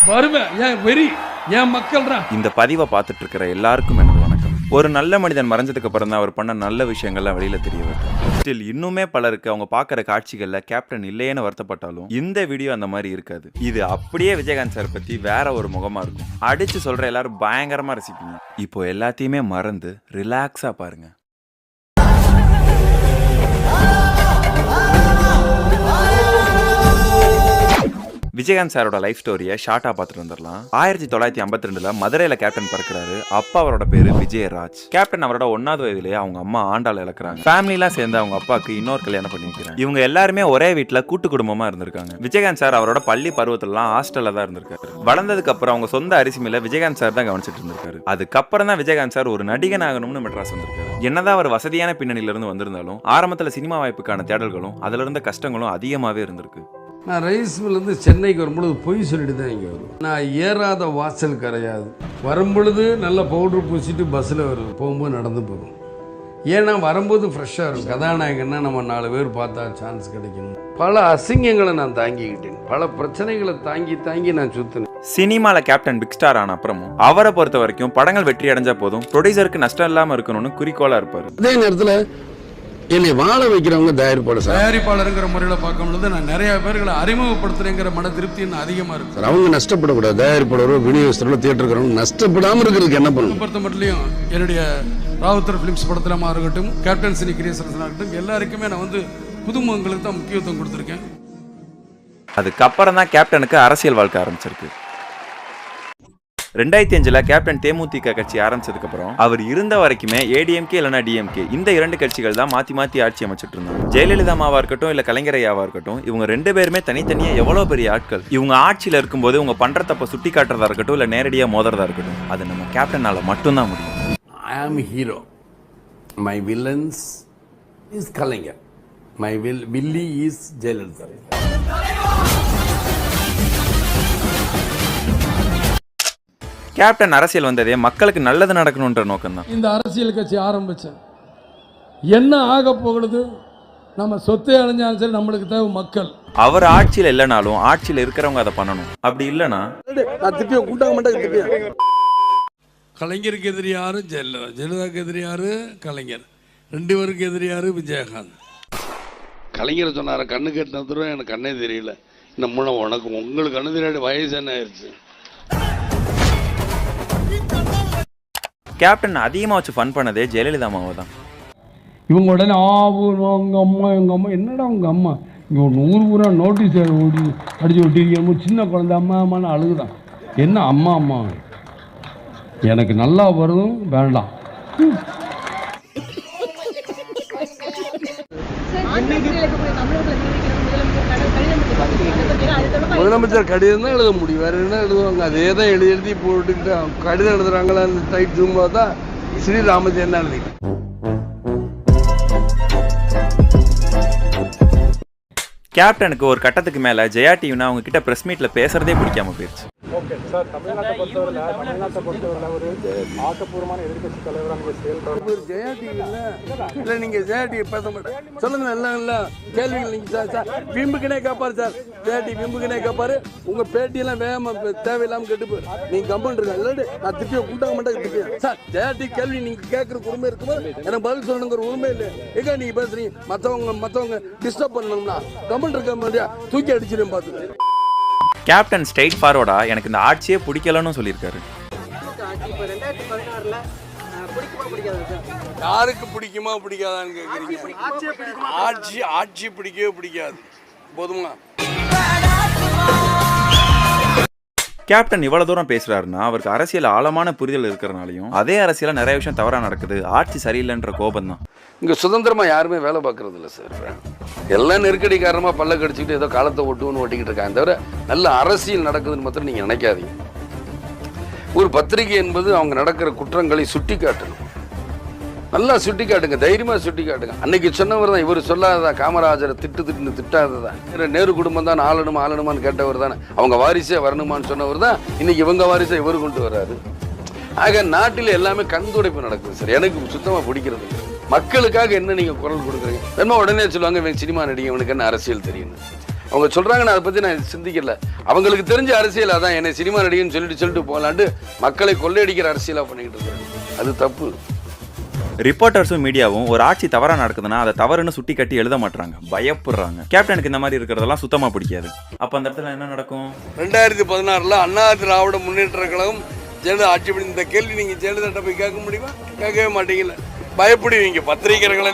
வருவேன். ஏன் வெறி, ஏன் மக்கள். இந்த பதிவை பார்த்துட்டு இருக்கிற எல்லாருக்கும் எனது வணக்கம். ஒரு நல்ல மனிதன் மறைஞ்சதுக்கு அப்புறம் தான் அவர் பண்ண நல்ல விஷயங்கள்லாம் வெளியில தெரிய வரும். ஸ்டில் இன்னுமே பலருக்கு அவங்க பார்க்குற காட்சிகள்ல கேப்டன் இல்லையேன்னு வருத்தப்பட்டாலும் இந்த வீடியோ அந்த மாதிரி இருக்காது. இது அப்படியே விஜயகாந்த் சார் பத்தி வேற ஒரு முகமா இருக்கும். அடிச்சு சொல்ற எல்லாரும் பயங்கரமா ரசிப்பீங்க. இப்போ எல்லாத்தையுமே மறந்து ரிலாக்ஸா பாருங்க. விஜயகாந்த் சாரோட லைஃப் ஸ்டோரியை ஷார்ட்டா பார்த்துட்டு வந்துடலாம். 1952 மதுரையில கேப்டன் பிறக்கிறாரு. அப்பா அவரோட பேரு விஜயராஜ். கேப்டன் அவரோட 1வது வயதிலேயே அவங்க அம்மா ஆண்டாள் இழக்கிறாங்க. ஃபேமிலிலாம் சேர்ந்து அவங்க அப்பாவுக்கு இன்னொரு கல்யாணம் பண்ணி வைக்கிறாங்க. இவங்க எல்லாருமே ஒரே வீட்டுல கூட்டு குடும்பமா இருந்திருக்காங்க. விஜயகாந்த் சார் அவரோட பள்ளி பருவத்திலாம் ஹாஸ்டல்ல தான் இருந்திருக்காரு. வளர்ந்ததுக்கு அப்புறம் அவங்க சொந்த அரிசி மில்ல விஜயகாந்த் சார் தான் கவனிச்சிட்டு இருந்திருக்காரு. அதுக்கப்புறம் தான் விஜயகாந்த் சார் ஒரு நடிகன் ஆகணும்னு மெட்ராஸ் வந்திருக்காரு. என்னதான் அவர் வசதியான பின்னணியில இருந்து வந்திருந்தாலும் ஆரம்பத்துல சினிமா வாய்ப்புக்கான தேடல்களும் அதுல இருந்த கஷ்டங்களும் அதிகமாவே இருந்திருக்கு. நான் ரைஸ் மில்லேருந்து சென்னைக்கு வரும்பொழுது பொய் சொல்லிட்டு தான் இங்கே வருவேன். நான் ஏறாத வாசல் கரையாது. வரும்பொழுது நல்லா பவுட்ரு பூசிட்டு பஸ்ஸில் வருவேன். போகும்போது நடந்து போகும். ஏன்னா வரும்போது ஃப்ரெஷ்ஷாக இருக்கும். கதாநாயகன்னா நம்ம 4 பேர் பார்த்தா சான்ஸ் கிடைக்கணும். பல அசிங்கங்களை நான் தாங்கிக்கிட்டேன். பல பிரச்சனைகளை தாங்கி நான் சுற்றினேன். சினிமால கேப்டன் பிக் ஸ்டார் ஆன அப்புறமும் அவரை பொறுத்த வரைக்கும் படங்கள் வெற்றி அடைஞ்சா போதும், ப்ரொடியூசருக்கு நஷ்டம் இல்லாம இருக்கணும்னு குறிக்கோளா இருப்பாரு. அதே நேரத்தில் என்னை வாழ வைக்கிறவங்க தயாரிப்பாளருங்கிற முறையில் பார்க்கும்பொழுது நான் நிறைய பேர்களை அறிமுகப்படுத்துறேங்கிற மன திருப்தி இன்னும் அதிகமாக இருக்கும் சார். அவங்க நஷ்டப்படக்கூடாது. தயாரிப்பாளரோ விநியோகஸ்தரோ தியேட்டருக்கிறவங்க நஷ்டப்படாமல் இருக்கிறதுக்கு என்ன பண்ணணும். பொறுத்த மட்டும் என்னுடைய ராவுத்தர் ஃபிலிம்ஸ் படத்திலமாக இருக்கட்டும், கேப்டன் சினி கிரியேஷன்ஸாக இருக்கட்டும், எல்லாருக்குமே நான் வந்து புதுமுகங்களுக்கு தான் முக்கியத்துவம் கொடுத்துருக்கேன். அதுக்கப்புறம் தான் கேப்டனுக்கு அரசியல் வாழ்க்கை ஆரம்பிச்சிருக்கு. 2005 கேப்டன் தேமுதிக கட்சி ஆரம்பிச்சதுக்கு அப்புறம் அவர் இருந்த வரைக்குமே ஏடிஎம்கே இல்லைனா டிஎம்கே இந்த 2 கட்சிகள் தான் மாத்தி ஆட்சி அமைச்சிட்டு இருந்தாங்க. ஜெயலலிதா அம்மாவா இருக்கட்டும் இல்ல கலைஞரையாவா இருக்கட்டும், இவங்க 2 பேருமே தனித்தனியா எவ்வளவு பெரிய ஆட்கள். இவங்க ஆட்சியில இருக்கும்போது இவங்க பண்ற தப்ப சுட்டி காட்டுறதா இருக்கட்டும் இல்ல நேரடியா மோதுறதா இருக்கட்டும், அது நம்ம கேப்டனால மட்டும்தான் முடியும். I am hero. My villains is Kalaignar. மை வில்லி இஸ் ஜெயலலிதா. கேப்டன் அரசியல் வந்ததே மக்களுக்கு நல்லது நடக்கணும்ன்ற நோக்கம் தான். இந்த அரசியல் கட்சி ஆரம்பிச்சேன். என்ன ஆக போகிறது, நம்ம சொத்தை அடைஞ்சாலும் சரி, நம்மளுக்கு தேவை மக்கள். அவர் ஆட்சியில் இல்லைனாலும் ஆட்சியில் இருக்கிறவங்க அதை பண்ணணும். அப்படி இல்லைன்னா கலைஞருக்கு எதிரி யாரு ஜெயலலிதா, ஜெயலலிதாவுக்கு எதிரி யாரு கலைஞர், 2 பேருக்கு எதிரி யாரு விஜயகாந்த். கலைஞர் சொன்னார கண்ணு கட்டினதும் எனக்கு கண்ணே தெரியல. இந்த முன்ன உங்களுக்கு கண்ணு தெரியாது, வயசு என்ன ஆயிடுச்சு. கேப்டன் அதிகமாக வச்சு ஃபன் பண்ணதே ஜெயலலிதா அம்மாவை தான். இவங்க உடனே எங்கள் அம்மா என்னடா உங்கள் அம்மா இங்கே ஒரு 100 பூரா நோட்டீஸ் அடிச்சு ஒட்டிருக்கோம். சின்ன குழந்தை அம்மான்னு அழுகுதான். என்ன அம்மா எனக்கு நல்லா வரும் வேண்டாம். முதலமைச்சர் கடிதம் தான் எழுத முடியும், வேற என்ன எழுதுவாங்க? அதே தான் எழுதி போட்டுக்கிட்டு கடிதம் எழுதுறாங்களா அந்த டைட் ஜூம்பா தான் ஸ்ரீராமஜி என்ன எழுதி. கேப்டனுக்கு ஒரு கட்டத்துக்கு மேல ஜெயா டிவினா அவங்க கிட்ட பிரஸ் மீட்ல பேசுறதே பிடிக்காம போயிடுச்சு. ஓகே சார், தமிழ்நாட்டை பொறுத்தவரை ஒரு ஆக்கப்பூர்வமான எதிர்கட்சி தலைவராக செயல்படுறாரு. ஜெயா டிவியில் இல்லை, நீங்கள் ஜெயா டிவி பேச மாட்டேன் சொல்லுங்க. இல்லை கேள்விகள் நீங்கள் சார் விம்புக்குனே கேட்பாரு சார். ஜெயா டிவி விம்புக்குனே கேட்பாரு. உங்கள் பேட்டியெல்லாம் வேகமாக தேவையில்லாமல் கெட்டுப்பாரு. நீங்கள் கம்பெனி இருக்கேன் இல்லை, நான் திருப்பியும் கூட்டாக மாட்டேன் திருப்பியும் சார். ஜெயா டிவி கேள்வி நீங்கள் கேட்குற உரிமை இருக்கும்போது எனக்கு பதில் சொல்லணுங்கிற உரிமை இல்லை. எங்கே நீங்கள் பேசுறீங்க? மற்றவங்க டிஸ்டர்ப் பண்ணணும்னா கம்பெனி இருக்க மாதிரியா தூக்கி அடிச்சிடும் பார்த்து. கேப்டன் ஸ்ட்ரெயிட் ஃபார்வர்டா எனக்கு இந்த ஆட்சியே பிடிக்கலன்னு சொல்லியிருக்காரு. யாருக்கு பிடிக்குமா பிடிக்காதான்னு கேட்குறீங்க? ஆட்சி பிடிக்கவே பிடிக்காது. போதுமா? கேப்டன் இவ்வளவு தூரம் பேசுறாருன்னா அவருக்கு அரசியல் ஆழமான புரிதல் இருக்கிறனாலையும் அதே அரசியல நிறைய விஷயம் தவறா நடக்குது, ஆட்சி சரியில்லைன்ற கோபம் தான். இங்கே சுதந்திரமாக யாருமே வேலை பார்க்கறது இல்லை சார். எல்லாம் நெருக்கடி காரணமாக பல்ல கடிச்சிக்கிட்டு ஏதோ காலத்தை ஓட்டிக்கிட்டு இருக்காங்க. தவிர நல்ல அரசியல் நடக்குதுன்னு மாத்திரம் நீங்கள் நினைக்காதீங்க. ஒரு பத்திரிகை என்பது அவங்க நடக்கிற குற்றங்களை சுட்டி காட்டணும். நல்லா சுட்டி காட்டுங்க, தைரியமாக சுட்டி காட்டுங்க. அன்னைக்கு சொன்னவர் தான், இவர் சொல்லாததா? காமராஜரை திட்டாததா? நேரு குடும்பம் தான் ஆளணுமான்னு கேட்டவர் தானே. அவங்க வாரிசே வரணுமான்னு சொன்னவர் தான் இன்னைக்கு இவங்க வாரிசை இவர் கொண்டு வர்றாரு. ஆக நாட்டில் எல்லாமே கண்துடைப்பு நடக்குது சார். எனக்கு சுத்தமாக பிடிக்கிறது. மக்களுக்காக என்ன நீங்கள் குரல் கொடுக்குறீங்க? என்ன உடனே சொல்லுவாங்க சினிமா நடிகை, இவனுக்கு என்ன அரசியல் தெரியும். அவங்க சொல்கிறாங்க, நான் அதை பற்றி நான் சிந்திக்கல. அவங்களுக்கு தெரிஞ்ச அரசியல் அதான், என்னை சினிமா நடிகன்னு சொல்லிட்டு போகலான்ட்டு மக்களை கொள்ளையடிக்கிற அரசியலாக பண்ணிக்கிட்டு இருக்காங்க. அது தப்பு. ரிப்போர்ட்டர்ஸும் மீடியாவும் ஒரு ஆட்சி தவறா நடக்குதுன்னா அதை தவறுன்னு சுட்டி கட்டி எழுத மாட்டாங்க, பயப்படுறாங்க. கேப்டனுக்கு இந்த மாதிரி இருக்கிறதெல்லாம் சுத்தமா பிடிக்காது. அப்ப அந்த இடத்துல என்ன நடக்கும்? 2016 அண்ணா திராவிட முன்னேற்ற கழகம் ஜெயலலிதா ஆட்சி பண்ணி இந்த கேள்வி நீங்க ஜெயலலிதா போய் கேட்க முடியுமா? கேட்கவே மாட்டீங்கல்ல. பயப்படுவீங்க பத்திரிகைகளை.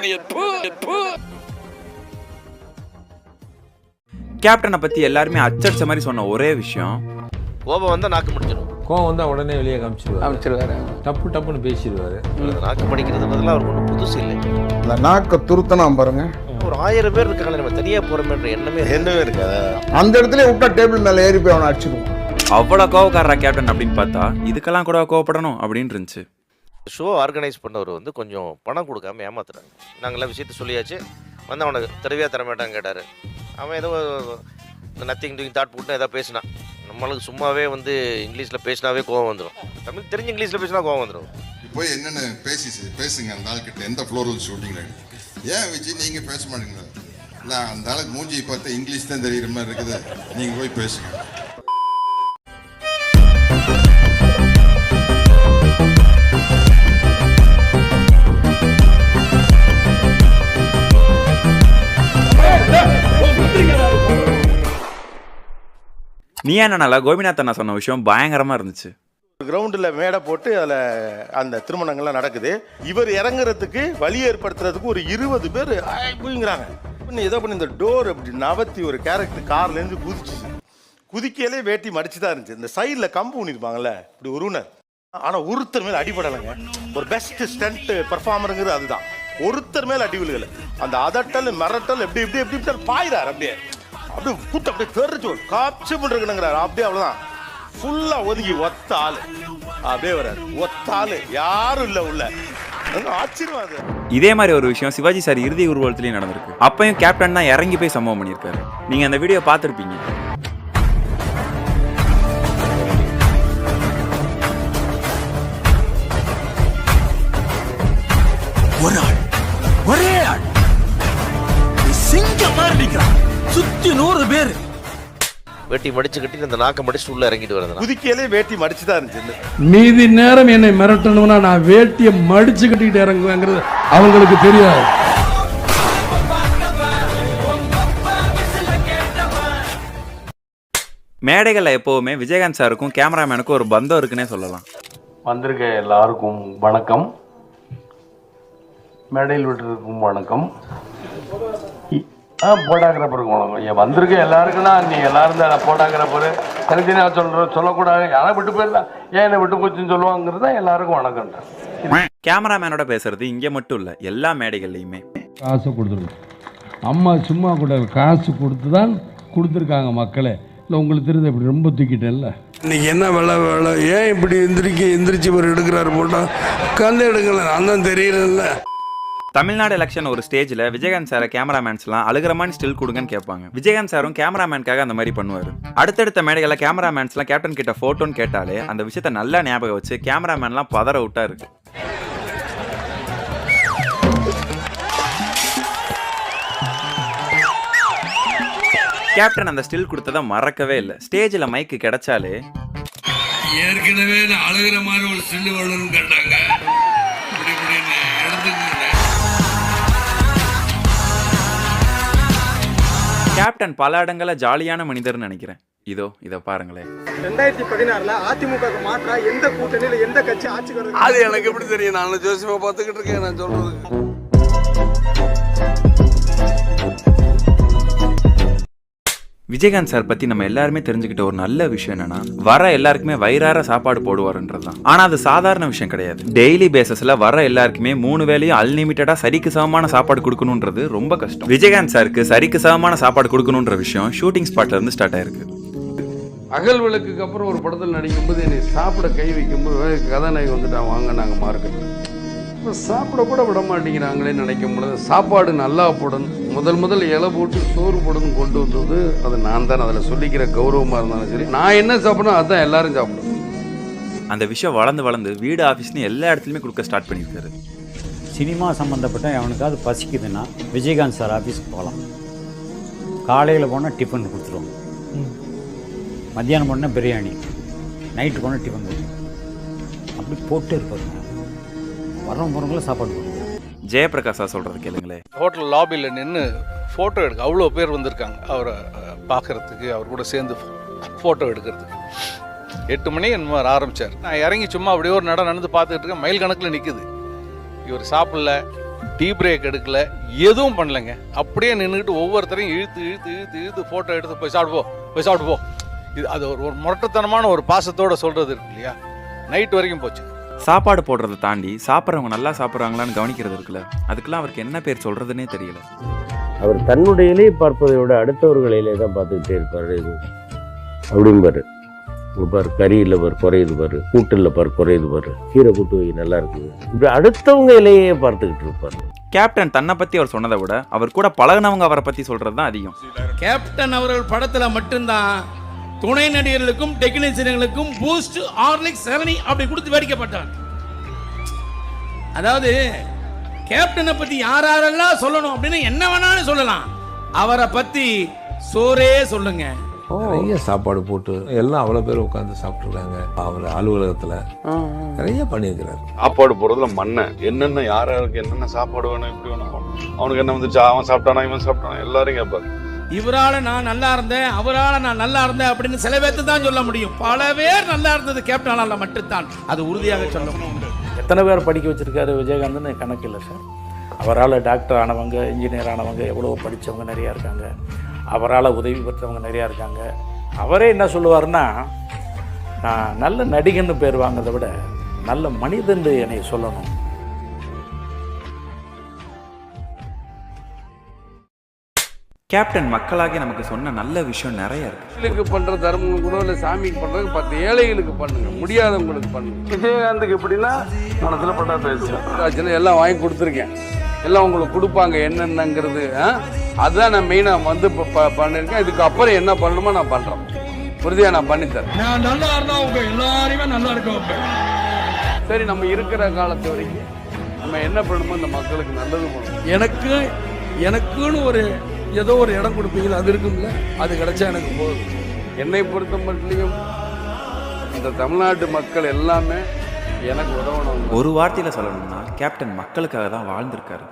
கேப்டனை பத்தி எல்லாருமே அச்சடிச்ச மாதிரி சொன்ன ஒரே விஷயம், கோபம் வந்தா நாக்கு முடிச்சிடும். கோவம் வந்தால் உடனே வெளியே காமிச்சிருவாரு. டப்புன்னு பேசிடுவார். நாக்கு படிக்கிறதுன்றதுலாம் அவருக்கு ஒன்றும் புதுசு இல்லை. இந்த நாக்கை துருத்தனா பாருங்க. ஒரு 1000 பேர் இருக்காங்க, நம்ம தனியாக போகிறோம்ன்ற எண்ணமே இருக்காது. அந்த இடத்துல விட்டா டேபிள் மேலே ஏறி போய் அவனை அடிச்சிடுவோம். அவ்வளோ கோவக்காரரா கேப்டன் அப்படின்னு பார்த்தா இதுக்கெல்லாம் கூட கோவப்படணும் அப்படின்னு இருந்துச்சு. ஷோ ஆர்கனைஸ் பண்ணவர் வந்து கொஞ்சம் பணம் கொடுக்காம ஏமாத்துறாங்க. நாங்கள்லாம் விஷயத்த சொல்லியாச்சு, வந்து அவனுக்கு தடவையாக தரமாட்டான்னு கேட்டார். அவன் ஏதோ நத்திங் டூயிங் தாட் போட்டு ஏதாவது பேசினான். நம்மளுக்கு சும்மாவே வந்து இங்கிலீஷில் பேசினாவே கோவம் வந்துடும். தமிழ் தெரிஞ்சு இங்கிலீஷில் பேசினா கோவம் வந்துடும். போய் என்னென்ன பேசுங்க அந்த ஆள்கிட்ட. எந்த ஃப்ளோரல் ஷூட்டிங் ஏன் விஜய் நீங்கள் பேச மாட்டீங்களா? இல்லை, அந்த ஆளுக்கு மூஞ்சி பார்த்து இங்கிலீஷ் தான் தெரியுற மாதிரி இருக்குது, நீங்கள் போய் பேசுங்க. நீ என்னன்னால கோபிநாத் அண்ணா சொன்ன விஷயம் பயங்கரமா இருந்துச்சு. கிரவுண்டில் மேடை போட்டு அதில் அந்த திருமணங்கள்லாம் நடக்குது. இவர் இறங்குறதுக்கு வழி ஏற்படுத்துறதுக்கு ஒரு 20 பேர் போய்ங்கிறாங்க. ஏதோ பண்ணி இந்த டோர் அப்படி நவத்தி ஒரு கேரக்டர் கார்லேருந்து குதிச்சு குதிக்கையிலே வேட்டி மடிச்சு தான் இருந்துச்சு. இந்த சைடில் கம்பு ஊனிருப்பாங்கல்ல இப்படி உருவினர். ஆனால் ஒருத்தர் மேலே அடிபடலைங்க. ஒரு பெஸ்ட் ஸ்டண்ட் பர்ஃபார்மருங்கிறது அதுதான். ஒருத்தர் மேலே அடிவில்களை அந்த அதட்டல் மிரட்டல் எப்படி எப்படி எப்படி இப்படி பாயிறார். அப்படியே கூட்டம் அப்படியே தெரிஞ்சு காய்ச்சி பண்ணுறதுங்கிறார். அப்படியே அவ்வளோதான் ஃபுல்லாக ஒதுங்கி ஒத்த ஆள் அப்படியே வர்றாரு. ஒத்த ஆள் யாரும் இல்லை உள்ள. ஆச்சரியமா. இதே மாதிரி ஒரு விஷயம் சிவாஜி சார் இறுதி ஊர்வலத்திலையும் நடந்திருக்கு. அப்பயும் கேப்டன் தான் இறங்கி போய் சம்பவம் பண்ணியிருக்காரு. நீங்க அந்த வீடியோ பார்த்துருப்பீங்க. ஒரே ஆள் சிங்கம் மாதிரி நிற்கிறான். சுத்தி 100 பேர் வேட்டி மடிச்சு கட்டி அந்த நாக்கை மடிச்சு உள்ள இறங்கிட்டு வருது. குதிக்கையிலே வேட்டி மடிச்சு தான் இருந்துச்சு. மீதி நேரம் என்னை மிரட்டணும்னா நான் வேட்டியை மடிச்சு கட்டிக்கிட்டு இறங்குவேங்கிறது அவங்களுக்கு தெரியாது. மேடைகள்ல எப்பவுமே விஜயகாந்த் சாருக்கும் கேமராமேனுக்கும் ஒரு பந்தம் இருக்குன்னே சொல்லலாம். வந்திருக்க எல்லாருக்கும் வணக்கம். மேடையில் விட்டுருக்கும் வணக்கம். போட்டாக்கிறப்பருக்கு வணக்கம். ஏன் வந்திருக்க எல்லாருக்குன்னா நீ எல்லாரும் தான் போட்டாக்கிறப்பரு தனித்தனியாக சொல்லக்கூடாது. யாரை விட்டு போயிடலாம், ஏன் என்னை விட்டு போச்சுன்னு சொல்லுவாங்கிறது தான் எல்லாருக்கும் வணக்கம். கேமராமேனோட பேசுறது இங்கே மட்டும் இல்லை, எல்லா மேடைகள்லையுமே. காசு கொடுத்துருங்க. அம்மா சும்மா கூட காசு கொடுத்து தான் கொடுத்துருக்காங்க மக்களே. இல்லை உங்களுக்கு தெரிஞ்ச இப்படி ரொம்ப தூக்கிட்டேன்ல. இன்னைக்கு என்ன வேலை ஏன் இப்படி எந்திரிச்சு இவர் எடுக்கிறாரு போட்டால் கந்து எடுக்கல, நான் தான் தெரியல. தமிழ்நாடு எலெக்ஷன் ஒரு ஸ்டேஜில் விஜயகாந்த் சாரை கேமராமேன்ஸ்லாம் அழுகிற மாதிரி ஸ்டில் கொடுங்கன்னு கேட்பாங்க. விஜயகாந்த் சாரும் கேமராமேனுக்காக அந்த மாதிரி பண்ணுவார். அடுத்தடுத்த மேடைகளில் கேமராமேன்ஸ்லாம் கேப்டன் கிட்ட ஃபோட்டோன்னு கேட்டாலே அந்த விஷயத்த நல்லா ஞாபகம் வச்சு கேமராமேன்லாம் பதற விட்டா இருக்கு. கேப்டன் அந்த ஸ்டில் கொடுத்ததை மறக்கவே இல்லை. ஸ்டேஜில் மைக்கு கிடைச்சாலே ஏற்கனவே அழுகிற மாதிரி ஒரு ஸ்டில் வேணும்னு கேட்டாங்க. கேப்டன் பல இடங்கள ஜாலியான மனிதர்னு நினைக்கிறேன். இதை பாருங்களேன். 2016 அதிமுக மாற்றா எந்த கூட்டணியில எந்த கட்சி ஆட்சிக்கு வருது அது எனக்கு எப்படி தெரியும்? நான் ஜோசியமா பார்த்துக்கிட்டு இருக்கேன். நான் சொல்றது விஜயகாந்த் சார் பத்தி நம்ம எல்லாருமே தெரிஞ்சுக்கிட்ட ஒரு நல்ல விஷயம் என்னன்னா, வர எல்லாருக்குமே வயிறார சாப்பாடு போடுவாருன்றதுதான். ஆனா அது சாதாரண விஷயம் கிடையாது. டெய்லி பேசிஸ்ல வர எல்லாருக்குமே 3 வேளையும் அன்லிமிட்டடா சரிக்கு சமமான சாப்பாடு கொடுக்கணும்ன்றது ரொம்ப கஷ்டம். விஜயகாந்த் சாருக்கு சரிக்கு சமமான சாப்பாடு கொடுக்கணும்ன்ற விஷயம் ஷூட்டிங் ஸ்பாட்ல இருந்து ஸ்டார்ட் ஆயிருக்கு. அகல் விளக்குக்கு அப்புறம் ஒரு படத்தில் நடிக்கும்போது என்னை சாப்பிட கை வைக்கும்போது கதாநாயகி வந்துட்டான், வாங்க நாங்கள் மார்க்கெட். இப்போ சாப்பிட கூட விட மாட்டேங்கிறாங்களேன்னு நினைக்கும் பொழுது சாப்பாடு நல்லா போடணும், முதல் இலை போட்டு சோறு போடணும் கொண்டு வந்தது அது நான் தான். அதில் சொல்லிக்கிற கௌரவமாக இருந்தாலும் சரி, நான் என்ன சாப்பிடணும் அதுதான் எல்லாரும் சாப்பிடணும். அந்த விஷயம் வளர்ந்து வீடு ஆஃபீஸ்னு எல்லா இடத்துலையுமே கொடுக்க ஸ்டார்ட் பண்ணியிருக்காரு. சினிமா சம்மந்தப்பட்ட எவனுக்காவது பசிக்குதுன்னா விஜயகாந்த் சார் ஆஃபீஸ்க்கு போகலாம். காலையில் போனால் டிஃபன் கொடுத்துருவாங்க, மத்தியானம் போனால் பிரியாணி, நைட்டு போனால் டிஃபன் கொடுத்துருவாங்க. அப்படி போட்டே இருப்பாருங்க. வரவங்க போகிறவங்களும் சாப்பாடு கொடுக்குறாங்க. ஜெயபிரகாஷா சொல்றது கேளுங்களேன். ஹோட்டல் லாபியில் நின்று ஃபோட்டோ எடுக்க அவ்வளோ பேர் வந்திருக்காங்க அவரை பார்க்குறதுக்கு, அவர் கூட சேர்ந்து ஃபோட்டோ எடுக்கிறதுக்கு. 8 மணி என்னமோ ஆரம்பித்தார். நான் இறங்கி சும்மா அப்படியே ஒரு நடந்து பார்த்துக்கிட்டு இருக்கேன். மைல் கணக்கில் நிற்குது. இவர் சாப்பிடல, டீ பிரேக் எடுக்கல, எதுவும் பண்ணலைங்க. அப்படியே நின்றுக்கிட்டு ஒவ்வொருத்தரையும் இழுத்து இழுத்து இழுத்து இழுத்து ஃபோட்டோ எடுத்து போய் சாப்பிட்டு போ. இது அது ஒரு முரட்டுத்தனமான ஒரு பாசத்தோடு சொல்கிறது இருக்கு இல்லையா, நைட் வரைக்கும் போச்சு. சாப்பாடு போடுறதை தாண்டி சாப்பிட்றவங்க நல்லா சாப்பிட்றாங்களான்னு கவனிக்கிறது இருக்குல்ல, அதுக்கெல்லாம் அவருக்கு என்ன பேர் சொல்கிறதுனே தெரியல. அவர் தன்னுடையிலே பார்ப்பதை விட அடுத்தவர்களிலே தான் பார்த்துக்கிட்டே இருப்பார். இது அப்படிம்பாரு. பாரு கறியில் பாரு குறையுது, பாரு கூட்டில் பாரு குறையுது, பாரு கீரை கூட்டு வை நல்லா இருக்குது, இப்படி அடுத்தவங்க இலையே பார்த்துக்கிட்டு இருப்பார். கேப்டன் தன்னை பற்றி அவர் சொன்னதை விட அவர் கூட பழகினவங்க அவரை பற்றி சொல்கிறது தான் அதிகம். கேப்டன் அவர்கள் படத்தில் மட்டும்தான் துணை நடிகர்களுக்கும் டெக்னீஷியன்களுக்கும் பூஸ்ட், ஹார்லிக்ஸ், 7 அப்படி கொடுத்து வேடிக்கப்பட்டார். அதாவது கேப்டனை பற்றி யாரெல்லாம் சொல்லணும் அப்படின்னு என்ன வேணாலும் சொல்லலாம், அவரை பற்றி சோரே சொல்லுங்க. நிறைய சாப்பாடு போட்டு எல்லாம் அவ்வளோ பேர் உட்காந்து சாப்பிட்ருக்காங்க. அவர் அலுவலகத்தில் நிறைய பண்ணியிருக்கிறார். சாப்பாடு போடுறதுல மண்ணை என்னென்ன யாருக்கு என்னென்ன சாப்பாடு வேணும், எப்படி வேணும், அவனுக்கு என்ன வந்துச்சு, அவன் சாப்பிட்டானா இவன் சாப்பிட்டானா எல்லாரும் கேட்பாரு. இவரால் நான் நல்லா இருந்தேன், அவரால் நான் நல்லா இருந்தேன் அப்படின்னு சில பேர்த்து தான் சொல்ல முடியும். பல பேர் நல்லா இருந்தது கேப்டனால் மட்டும்தான், அது உறுதியாக சொல்லணும். எத்தனை பேர் படிக்க வச்சிருக்காரு விஜயகாந்த்னு கணக்கு இல்லை சார். அவரால் டாக்டர் ஆனவங்க, இன்ஜினியர் ஆனவங்க, எவ்வளோ படித்தவங்க நிறையா இருக்காங்க. அவரால் உதவி பெற்றவங்க நிறையா இருக்காங்க. அவரே என்ன சொல்லுவார்னா, நான் நல்ல நடிகன்னு பேர் வாங்கிறத விட நல்ல மனிதன் என்னை சொல்லணும். கேப்டன் மக்களாக நமக்கு சொன்ன நல்ல விஷயம் நிறைய இருக்கு. கோயிலுக்கு பண்ற தர்மம் கூட இல்லை, சாமிக்கு பண்றது 10 ஏழைகளுக்கு பண்ணுங்க, முடியாதவங்களுக்கு பண்ணுங்க. விஜயகாந்துக்கு எப்படின்னா மனசுல பட்டா பேசுறேன், எல்லாம் வாங்கி கொடுத்துருக்கேன், எல்லாம் உங்களுக்கு கொடுப்பாங்க என்னென்னங்கிறது. அதுதான் நான் மெயினாக வந்து இப்போ பண்ணியிருக்கேன். இதுக்கு அப்புறம் என்ன பண்ணணுமோ நான் பண்ணுறேன், உறுதியாக நான் பண்ணித்தரேன். நான் நல்லா இருந்தா உங்க எல்லாரையுமே நல்லா இருக்க வைப்பேன். சரி, நம்ம இருக்கிற காலத்து வரைக்கும் நம்ம என்ன பண்ணணுமோ இந்த மக்களுக்கு நல்லது பண்ணணும். எனக்குன்னு ஒரு ஏதோ ஒரு இடம் கொடுப்பீங்களா, அது இருக்கும்ல, அது கிடைச்சா எனக்கு போதும். என்னை பொறுத்த மட்டும் இந்த தமிழ்நாட்டு மக்கள் எல்லாமே எனக்கு உதவணும். ஒரு வார்த்தையில சொல்லணும்னா கேப்டன் மக்களுக்காக தான் வாழ்ந்திருக்காரு.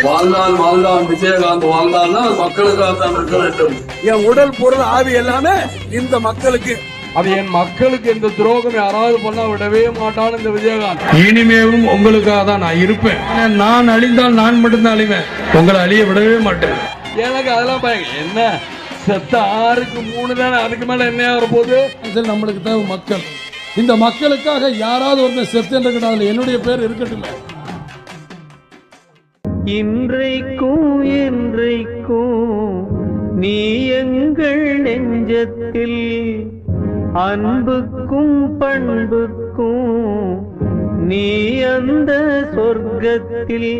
வாழ்ந்தான் விஜயகாந்த் வாழ்ந்தான்னா மக்களுக்காக தான் இருக்க வேண்டும். என் உடல் பொருள் ஆவி எல்லாமே இந்த மக்களுக்கு. அது என் மக்களுக்கு எந்த துரோகம் யாராவது பண்ணா விடவே மாட்டான் இந்த விஜயகாந்த். இனிமேவும் உங்களுக்காக தான் நான் இருப்பேன். நான் அழிந்தால் நான் மட்டும்தான் அழிவேன், உங்களை அழிய விடவே மாட்டேன். எனக்கு அதெல்லாம் பயங்க என்ன, செத்த 6க்கு 3 தானே, அதுக்கு மேல என்ன வரப்போகுது. நம்மளுக்கு தேவை மக்கள். இந்த மக்களுக்காக யாராவது ஒருத்தர் செத்து இருக்கட்டும், என்னுடைய பேர் இருக்கட்டும். இன்றைக்கும் என்றைக்கும் நீ எங்கள் நெஞ்சத்தில், அன்புக்கும் பண்புக்கும் நீ அந்த சொர்க்கத்தில்.